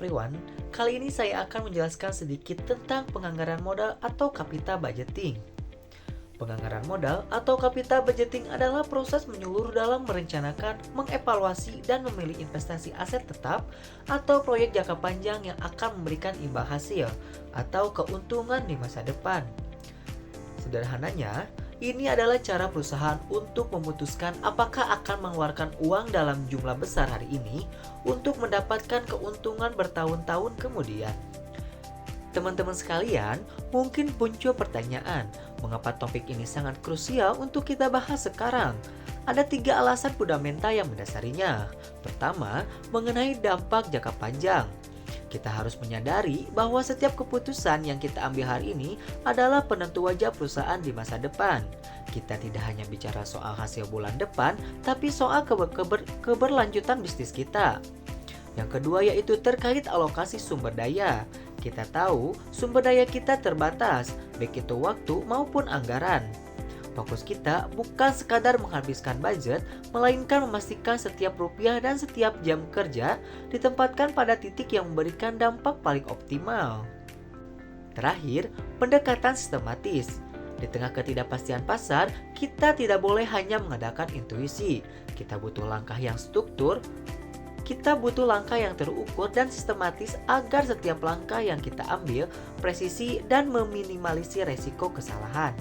everyone. Kali ini saya akan menjelaskan sedikit tentang penganggaran modal atau capital budgeting. Penganggaran modal atau capital budgeting adalah proses menyeluruh dalam merencanakan, mengevaluasi, dan memilih investasi aset tetap atau proyek jangka panjang yang akan memberikan imbal hasil atau keuntungan di masa depan. Sederhananya, ini adalah cara perusahaan untuk memutuskan apakah akan mengeluarkan uang dalam jumlah besar hari ini untuk mendapatkan keuntungan bertahun-tahun kemudian. Teman-teman sekalian, mungkin muncul pertanyaan, mengapa topik ini sangat krusial untuk kita bahas sekarang? Ada 3 alasan fundamental yang mendasarinya. Pertama, mengenai dampak jangka panjang. Kita harus menyadari bahwa setiap keputusan yang kita ambil hari ini adalah penentu wajah perusahaan di masa depan. Kita tidak hanya bicara soal hasil bulan depan, tapi soal keberlanjutan bisnis kita. Yang kedua yaitu terkait alokasi sumber daya. Kita tahu sumber daya kita terbatas, baik itu waktu maupun anggaran. Fokus kita bukan sekadar menghabiskan budget, melainkan memastikan setiap rupiah dan setiap jam kerja ditempatkan pada titik yang memberikan dampak paling optimal. Terakhir, pendekatan sistematis. Di tengah ketidakpastian pasar, kita tidak boleh hanya mengandalkan intuisi. Kita butuh langkah yang struktur, kita butuh langkah yang terukur dan sistematis agar setiap langkah yang kita ambil presisi dan meminimalisir resiko kesalahan.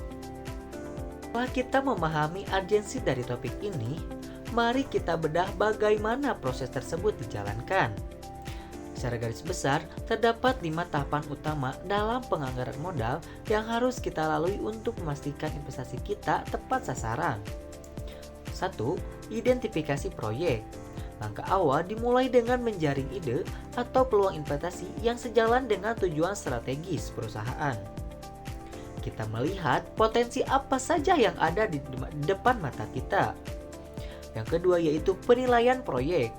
Setelah kita memahami urgensi dari topik ini, mari kita bedah bagaimana proses tersebut dijalankan. Secara garis besar, terdapat 5 tahapan utama dalam penganggaran modal yang harus kita lalui untuk memastikan investasi kita tepat sasaran. 1. Identifikasi proyek. Langkah awal dimulai dengan menjaring ide atau peluang investasi yang sejalan dengan tujuan strategis perusahaan. Kita melihat potensi apa saja yang ada di depan mata kita. Yang kedua yaitu penilaian proyek.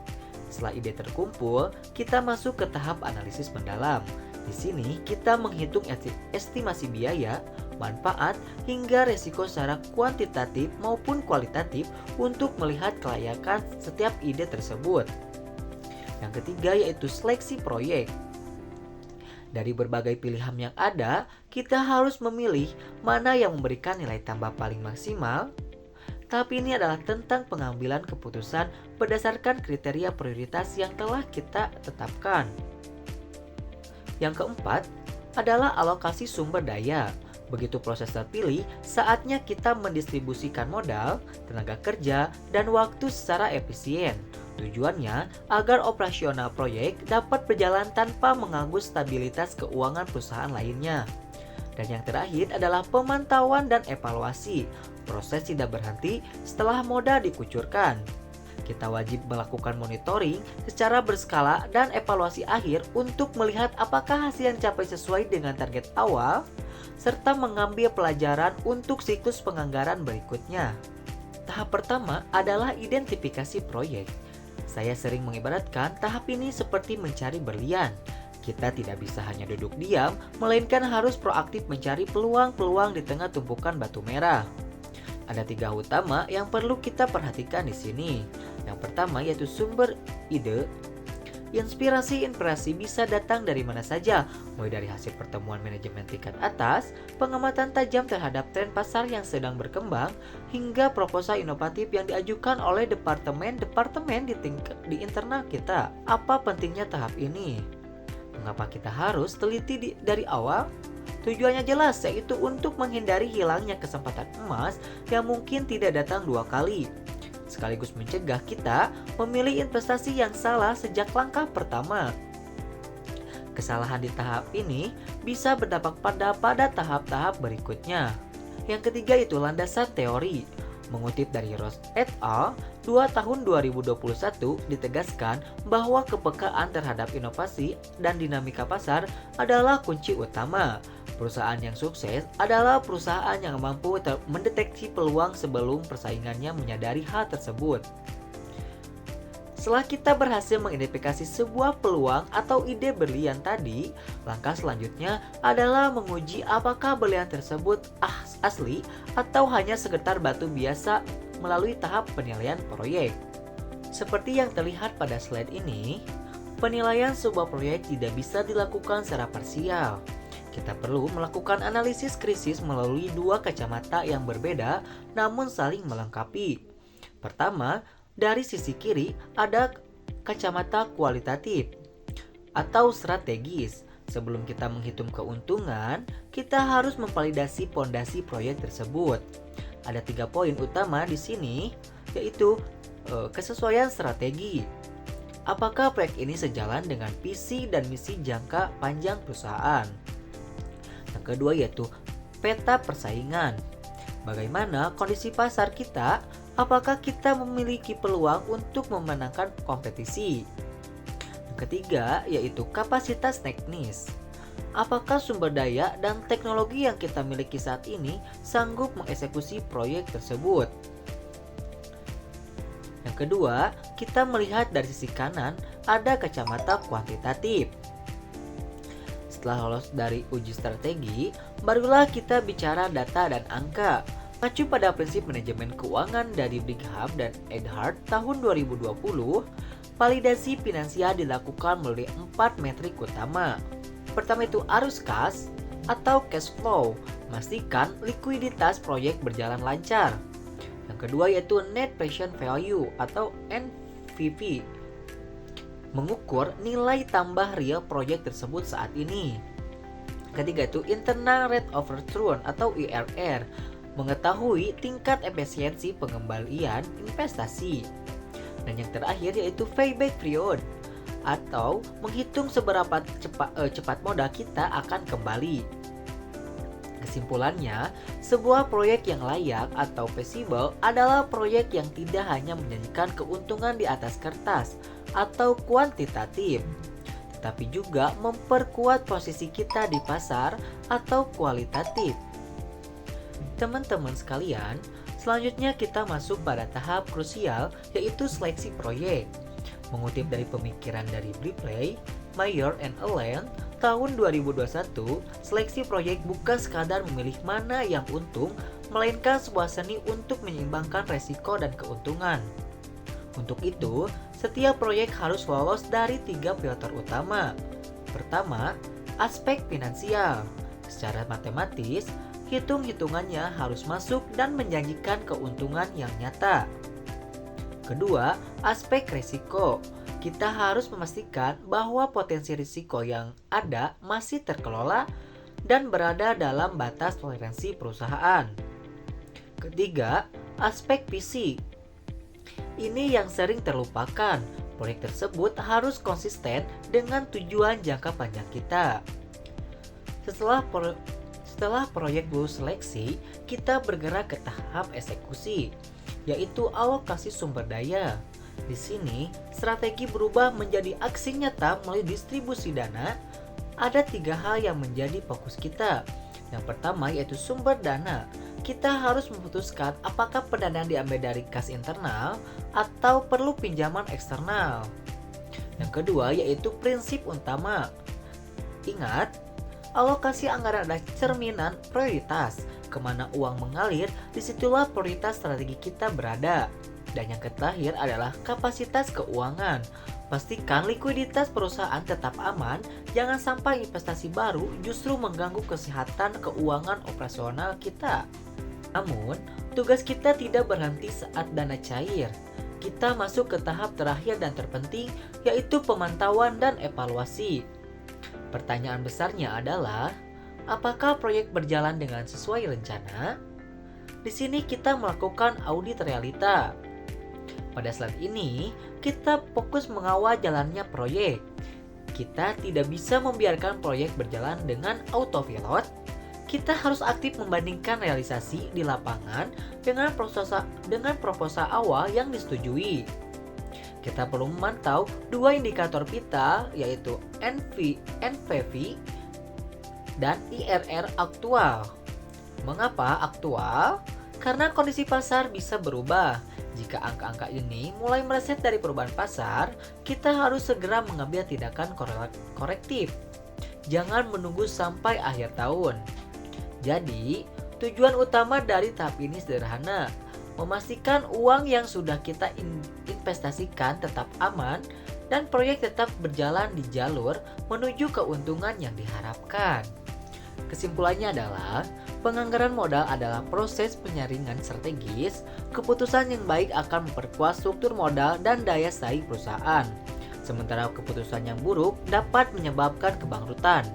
Setelah ide terkumpul, kita masuk ke tahap analisis mendalam. Di sini kita menghitung estimasi biaya, manfaat, hingga resiko secara kuantitatif maupun kualitatif untuk melihat kelayakan setiap ide tersebut. Yang ketiga yaitu seleksi proyek. Dari berbagai pilihan yang ada, kita harus memilih mana yang memberikan nilai tambah paling maksimal. Tapi ini adalah tentang pengambilan keputusan berdasarkan kriteria prioritas yang telah kita tetapkan. Yang keempat adalah alokasi sumber daya. Begitu proses terpilih, saatnya kita mendistribusikan modal, tenaga kerja, dan waktu secara efisien. Tujuannya agar operasional proyek dapat berjalan tanpa mengganggu stabilitas keuangan perusahaan lainnya. Dan yang terakhir adalah pemantauan dan evaluasi. Proses tidak berhenti setelah modal dikucurkan. Kita wajib melakukan monitoring secara berskala dan evaluasi akhir untuk melihat apakah hasil yang dicapai sesuai dengan target awal, serta mengambil pelajaran untuk siklus penganggaran berikutnya. Tahap pertama adalah identifikasi proyek. Saya sering mengibaratkan tahap ini seperti mencari berlian. Kita tidak bisa hanya duduk diam, melainkan harus proaktif mencari peluang-peluang di tengah tumpukan batu merah. Ada 3 utama yang perlu kita perhatikan di sini. Yang pertama yaitu sumber ide. Inspirasi bisa datang dari mana saja, mulai dari hasil pertemuan manajemen tingkat atas, pengamatan tajam terhadap tren pasar yang sedang berkembang, hingga proposal inovatif yang diajukan oleh departemen di internal kita. Apa pentingnya tahap ini? Mengapa kita harus teliti dari awal? Tujuannya jelas, yaitu untuk menghindari hilangnya kesempatan emas yang mungkin tidak datang 2 kali. Sekaligus mencegah kita memilih investasi yang salah sejak langkah pertama. Kesalahan di tahap ini bisa berdampak pada tahap-tahap berikutnya. Yang ketiga itu landasan teori. Mengutip dari Ross et al. 2 tahun 2021 ditegaskan bahwa kepekaan terhadap inovasi dan dinamika pasar adalah kunci utama. Perusahaan yang sukses adalah perusahaan yang mampu mendeteksi peluang sebelum persaingannya menyadari hal tersebut. Setelah kita berhasil mengidentifikasi sebuah peluang atau ide berlian tadi, langkah selanjutnya adalah menguji apakah berlian tersebut asli atau hanya sekedar batu biasa melalui tahap penilaian proyek. Seperti yang terlihat pada slide ini, Penilaian sebuah proyek tidak bisa dilakukan secara parsial. Kita perlu melakukan analisis krisis melalui dua kacamata yang berbeda namun saling melengkapi. Pertama, dari sisi kiri ada kacamata kualitatif atau strategis. Sebelum kita menghitung keuntungan, kita harus memvalidasi pondasi proyek tersebut. Ada 3 poin utama di sini, yaitu kesesuaian strategi. Apakah proyek ini sejalan dengan visi dan misi jangka panjang perusahaan? Yang kedua yaitu peta persaingan. Bagaimana kondisi pasar kita? Apakah kita memiliki peluang untuk memenangkan kompetisi? Yang ketiga yaitu kapasitas teknis. Apakah sumber daya dan teknologi yang kita miliki saat ini sanggup mengeksekusi proyek tersebut? Yang kedua, kita melihat dari sisi kanan ada kacamata kuantitatif. Setelah lolos dari uji strategi, barulah kita bicara data dan angka. Mengacu pada prinsip manajemen keuangan dari Brigham dan Earhart tahun 2020, validasi finansial dilakukan melalui 4 metrik utama. Pertama itu arus kas atau cash flow, memastikan likuiditas proyek berjalan lancar. Yang kedua yaitu net present value atau NPV, mengukur nilai tambah real proyek tersebut saat ini. Ketiga itu internal rate of return atau IRR, mengetahui tingkat efisiensi pengembalian investasi. Dan yang terakhir yaitu payback period atau menghitung seberapa cepat modal kita akan kembali. Kesimpulannya, sebuah proyek yang layak atau feasible adalah proyek yang tidak hanya menjanjikan keuntungan di atas kertas atau kuantitatif, tetapi juga memperkuat posisi kita di pasar atau kualitatif. Teman-teman sekalian, selanjutnya kita masuk pada tahap krusial yaitu seleksi proyek. Mengutip dari pemikiran dari Ripley, Mayer and Allen tahun 2021, seleksi proyek bukan sekadar memilih mana yang untung, melainkan sebuah seni untuk menyeimbangkan resiko dan keuntungan. Untuk itu, setiap proyek harus lolos dari 3 filter utama. Pertama, aspek finansial. Secara matematis, hitung-hitungannya harus masuk dan menjanjikan keuntungan yang nyata. Kedua, aspek risiko. Kita harus memastikan bahwa potensi risiko yang ada masih terkelola dan berada dalam batas toleransi perusahaan. Ketiga, aspek visi. Ini yang sering terlupakan. Proyek tersebut harus konsisten dengan tujuan jangka panjang kita. Setelah proyek lulus seleksi, kita bergerak ke tahap eksekusi, yaitu alokasi sumber daya. Di sini, strategi berubah menjadi aksi nyata melalui distribusi dana. Ada 3 hal yang menjadi fokus kita. Yang pertama yaitu sumber dana. Kita harus memutuskan apakah pendanaan diambil dari kas internal atau perlu pinjaman eksternal. Yang kedua yaitu prinsip utama. Ingat, alokasi anggaran adalah cerminan prioritas. Kemana uang mengalir, disitulah prioritas strategi kita berada. Dan yang terakhir adalah kapasitas keuangan. Pastikan likuiditas perusahaan tetap aman, jangan sampai investasi baru justru mengganggu kesehatan keuangan operasional kita. Namun, tugas kita tidak berhenti saat dana cair. Kita masuk ke tahap terakhir dan terpenting, yaitu pemantauan dan evaluasi. Pertanyaan besarnya adalah, apakah proyek berjalan dengan sesuai rencana? Di sini kita melakukan audit realita. Pada slide ini, kita fokus mengawal jalannya proyek. Kita tidak bisa membiarkan proyek berjalan dengan autopilot. Kita harus aktif membandingkan realisasi di lapangan dengan proposal awal yang disetujui. Kita perlu memantau 2 indikator kita, yaitu NPV dan IRR aktual. Mengapa aktual? Karena kondisi pasar bisa berubah. Jika angka-angka ini mulai meleset dari perubahan pasar, kita harus segera mengambil tindakan korektif. Jangan menunggu sampai akhir tahun. Jadi, tujuan utama dari tahap ini sederhana, memastikan uang yang sudah kita investasikan tetap aman dan proyek tetap berjalan di jalur menuju keuntungan yang diharapkan. Kesimpulannya adalah, penganggaran modal adalah proses penyaringan strategis. Keputusan yang baik akan memperkuat struktur modal dan daya saing perusahaan. Sementara keputusan yang buruk dapat menyebabkan kebangkrutan.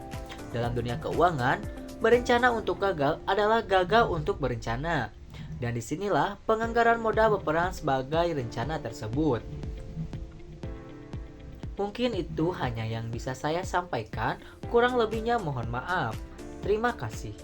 Dalam dunia keuangan, berencana untuk gagal adalah gagal untuk berencana. Dan disinilah penganggaran modal berperan sebagai rencana tersebut. Mungkin itu hanya yang bisa saya sampaikan, kurang lebihnya mohon maaf. Terima kasih.